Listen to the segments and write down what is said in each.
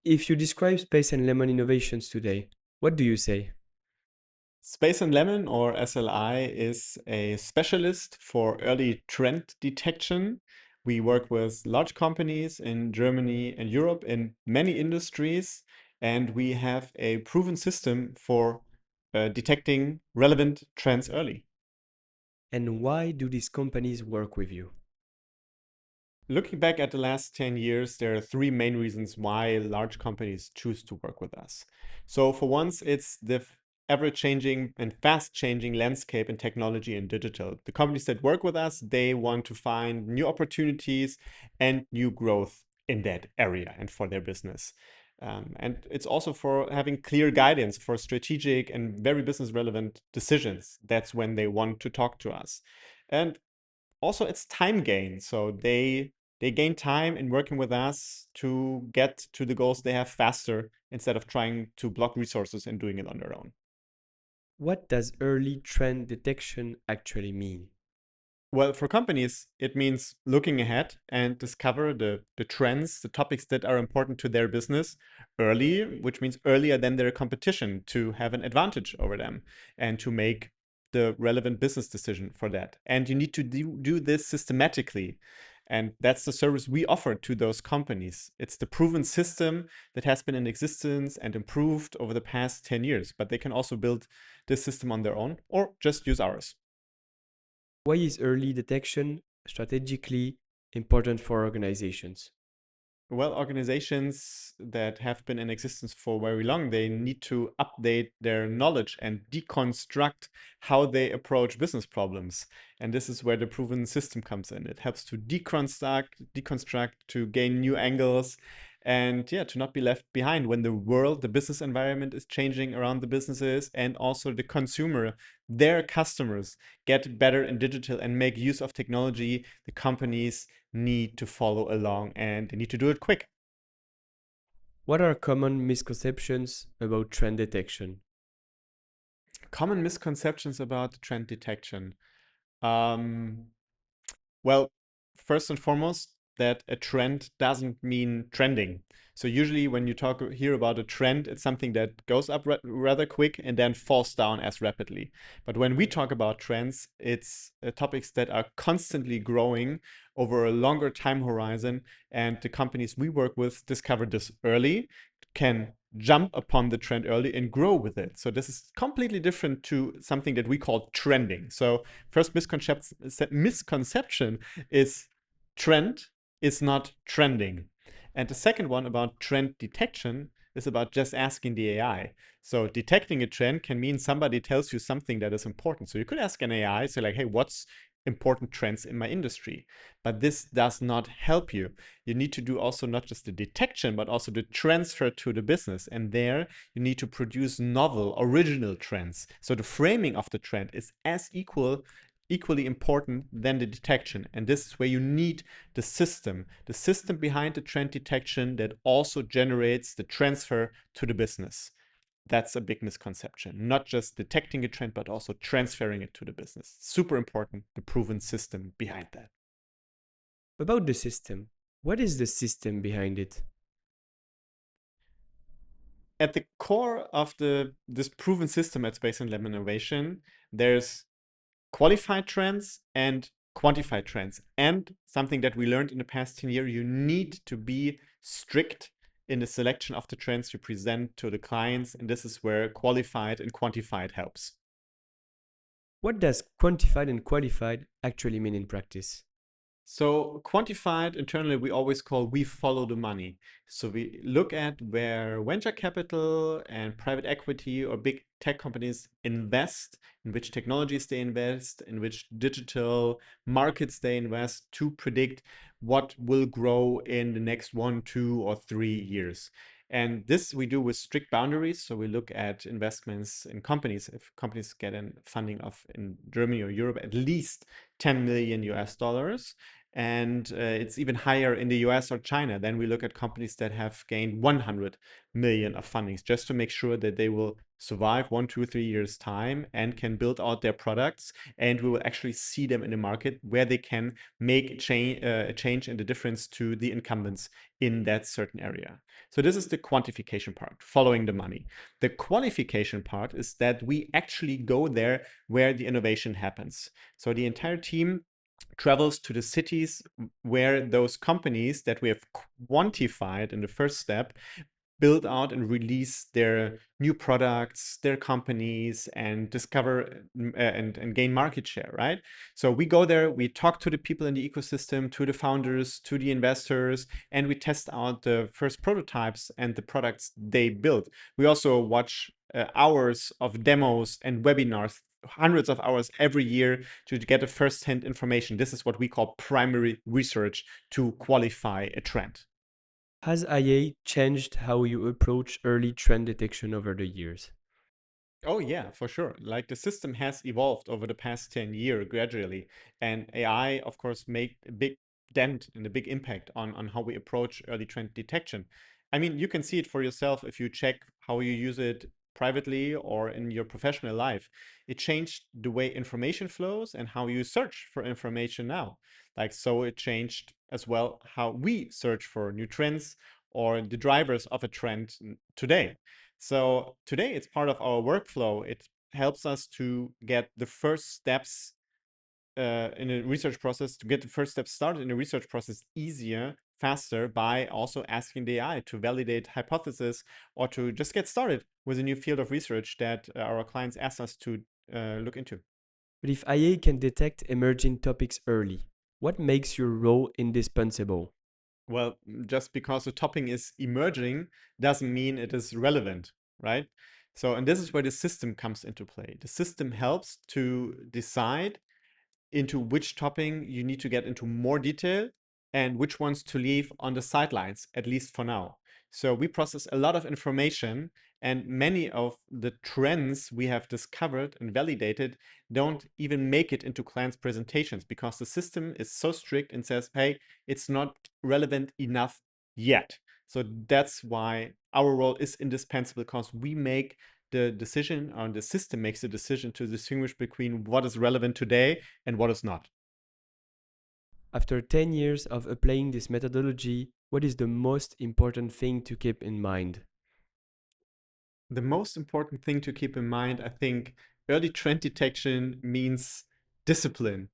If you describe Space and Lemon innovations today, what do you say? Space and Lemon, or SLI, is a specialist for early trend detection. We work with large companies in Germany and Europe in many industries, and we have a proven system for detecting relevant trends early. And why do these companies work with you? Looking back at the last 10 years, there are three main reasons why large companies choose to work with us. So, for once, it's the ever changing and fast changing landscape in technology and digital. The companies that work with us, they want to find new opportunities and new growth in that area and for their business. And it's also for having clear guidance for strategic and very business relevant decisions. That's when they want to talk to us. And also it's time gain. So they gain time in working with us to get to the goals they have faster instead of trying to block resources and doing it on their own. What does early trend detection actually mean? Well, for companies, it means looking ahead and discover the trends, the topics that are important to their business early, which means earlier than their competition to have an advantage over them and to make the relevant business decision for that. And you need to do this systematically. And that's the service we offer to those companies. It's the proven system that has been in existence and improved over the past 10 years, but they can also build this system on their own or just use ours. Why is early detection strategically important for organizations? Well, organizations that have been in existence for very long, they need to update their knowledge and deconstruct how they approach business problems. And this is where the proven system comes in. It helps to deconstruct, to gain new angles, and yeah, to not be left behind when the world, the business environment is changing around the businesses, and also the consumer, their customers get better in digital and make use of technology. The companies need to follow along and they need to do it quick. What are common misconceptions about trend detection? Common misconceptions about trend detection. Um, Well, first and foremost, that a trend doesn't mean trending. So usually when you talk hear about a trend, it's something that goes up rather quick and then falls down as rapidly. But when we talk about trends, it's topics that are constantly growing over a longer time horizon, and the companies we work with discover this early, can jump upon the trend early and grow with it. So this is completely different to something that we call trending. So first misconception is trend is not trending. And the second one about trend detection is about just asking the AI. So detecting a trend can mean somebody tells you something that is important. So you could ask an AI, say like, hey, what's important trends in my industry? But this does not help you. You need to do also not just the detection, but also the transfer to the business. And there you need to produce novel, original trends. So the framing of the trend is as equally important than the detection. And this is where you need the system behind the trend detection that also generates the transfer to the business. That's a big misconception. Not just detecting a trend, but also transferring it to the business. Super important, the proven system behind that. About the system, what is the system behind it? At the core of this proven system at Space and Lab Innovation, there's qualified trends and quantified trends. And something that we learned in the past 10 years, you need to be strict in the selection of the trends you present to the clients. And this is where qualified and quantified helps. What does quantified and qualified actually mean in practice? So quantified internally, we always call we follow the money. So we look at where venture capital and private equity or big tech companies invest, in which technologies they invest, in which digital markets they invest to predict what will grow in the next 1, 2, or 3 years. And this we do with strict boundaries. So we look at investments in companies. If companies get in funding of in Germany or Europe, at least 10 million US dollars, And it's even higher in the US or China. Then we look at companies that have gained 100 million of fundings just to make sure that they will survive 1, 2, 3 years time and can build out their products, and we will actually see them in the market where they can make a change and a difference to the incumbents in that certain area. So this is the quantification part, following the money. The qualification part is that we actually go there where the innovation happens. So the entire team travels to the cities where those companies that we have quantified in the first step build out and release their new products, their companies, and discover and gain market share, right? So we go there, we talk to the people in the ecosystem, to the founders, to the investors, and we test out the first prototypes and the products they build. We also watch hours of demos and webinars, hundreds of hours every year to get a first-hand information. This is what we call primary research to qualify a trend. Has IA changed how you approach early trend detection over the years? Oh yeah, for sure. Like the system has evolved over the past 10 years gradually. And AI, of course, made a big dent and a big impact on how we approach early trend detection. I mean, you can see it for yourself if you check how you use it privately or in your professional life. It changed the way information flows and how you search for information now. Like, so it changed as well how we search for new trends or the drivers of a trend today. So today it's part of our workflow. It helps us to get the first steps in a research process, to get the first steps started in a research process easier, faster by also asking the AI to validate hypotheses or to just get started with a new field of research that our clients ask us to look into. But if IA can detect emerging topics early, what makes your role indispensable? Well, just because a topic is emerging doesn't mean it is relevant, right? So, and this is where the system comes into play. The system helps to decide into which topic you need to get into more detail and which ones to leave on the sidelines, at least for now. So we process a lot of information, and many of the trends we have discovered and validated don't even make it into clients' presentations because the system is so strict and says, hey, it's not relevant enough yet. So that's why our role is indispensable, because we make the decision, or the system makes the decision to distinguish between what is relevant today and what is not. After 10 years of applying this methodology, what is the most important thing to keep in mind? The most important thing to keep in mind, I think, early trend detection means discipline.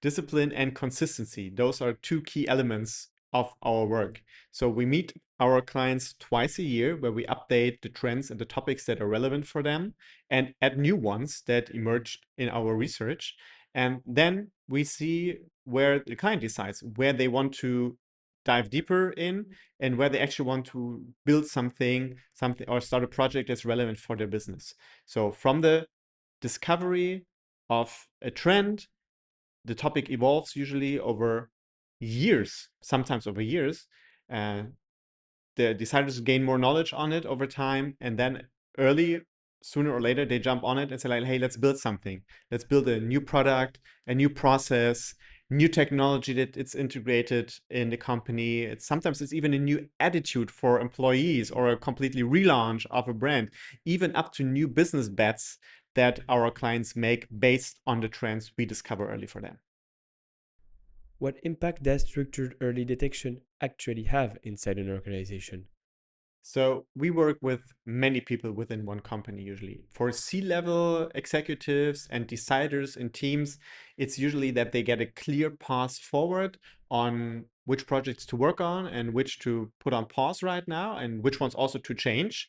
Discipline and consistency. Those are two key elements of our work. So we meet our clients twice a year where we update the trends and the topics that are relevant for them and add new ones that emerged in our research. And then we see where the client decides where they want to dive deeper in and where they actually want to build something or start a project that's relevant for their business. So from the discovery of a trend, the topic evolves usually over years, sometimes over years. Uh, the designers gain more knowledge on it over time, and then early, sooner or later, they jump on it and say like, hey, let's build something. Let's build a new product, a new process, new technology that it's integrated in the company. Sometimes it's even a new attitude for employees or a completely relaunch of a brand, even up to new business bets that our clients make based on the trends we discover early for them. What impact does structured early detection actually have inside an organization? So we work with many people within one company usually. For C-level executives and deciders in teams, it's usually that they get a clear path forward on which projects to work on and which to put on pause right now and which ones also to change.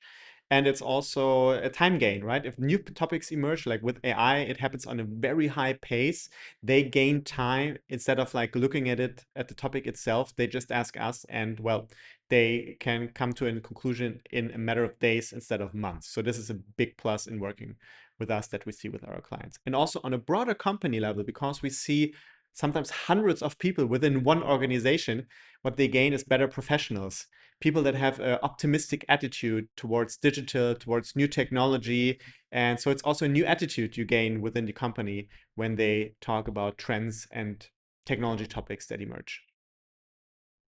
And it's also a time gain, right? If new topics emerge, like with AI, it happens on a very high pace. They gain time instead of like looking at it at the topic itself. They just ask us, and well, they can come to a conclusion in a matter of days instead of months. So this is a big plus in working with us that we see with our clients. And also on a broader company level, because we see sometimes hundreds of people within one organization, what they gain is better professionals, people that have an optimistic attitude towards digital, towards new technology. And so it's also a new attitude you gain within the company when they talk about trends and technology topics that emerge.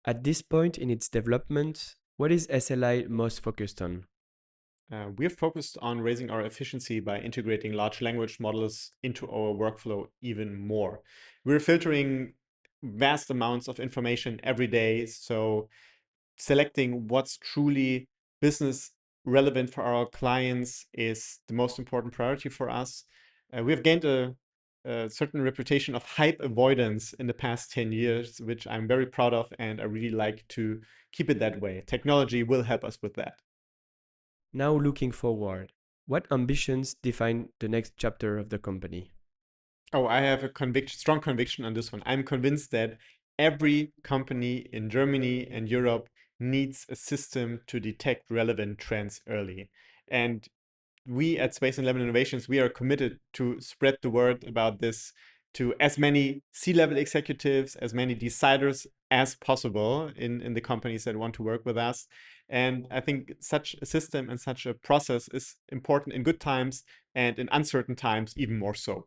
At this point in its development, what is SLI most focused on? We're focused on raising our efficiency by integrating large language models into our workflow even more. We're filtering vast amounts of information every day, so selecting what's truly business relevant for our clients is the most important priority for us. We have gained a certain reputation of hype avoidance in the past 10 years, which I'm very proud of, and I really like to keep it that way. Technology will help us with that. Now looking forward, what ambitions define the next chapter of the company? Oh, I have a strong conviction on this one. I'm convinced that every company in Germany and Europe needs a system to detect relevant trends early. And we at Space and Level Innovations, we are committed to spread the word about this to as many C-level executives, as many deciders as possible in the companies that want to work with us. And I think such a system and such a process is important in good times and in uncertain times, even more so.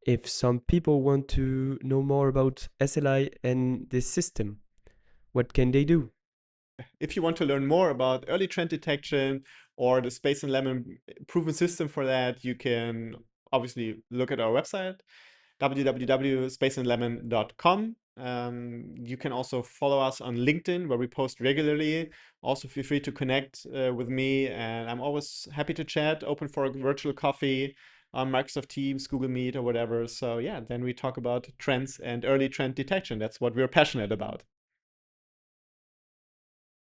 If some people want to know more about SLI and this system, what can they do? If you want to learn more about early trend detection or the Space and Lemon proven system for that, you can obviously look at our website, www.spaceandlemon.com. You can also follow us on LinkedIn, where we post regularly. Also, feel free to connect with me, and I'm always happy to chat, open for a virtual coffee on Microsoft Teams, Google Meet, or whatever. So, yeah, then we talk about trends and early trend detection. That's what we're passionate about.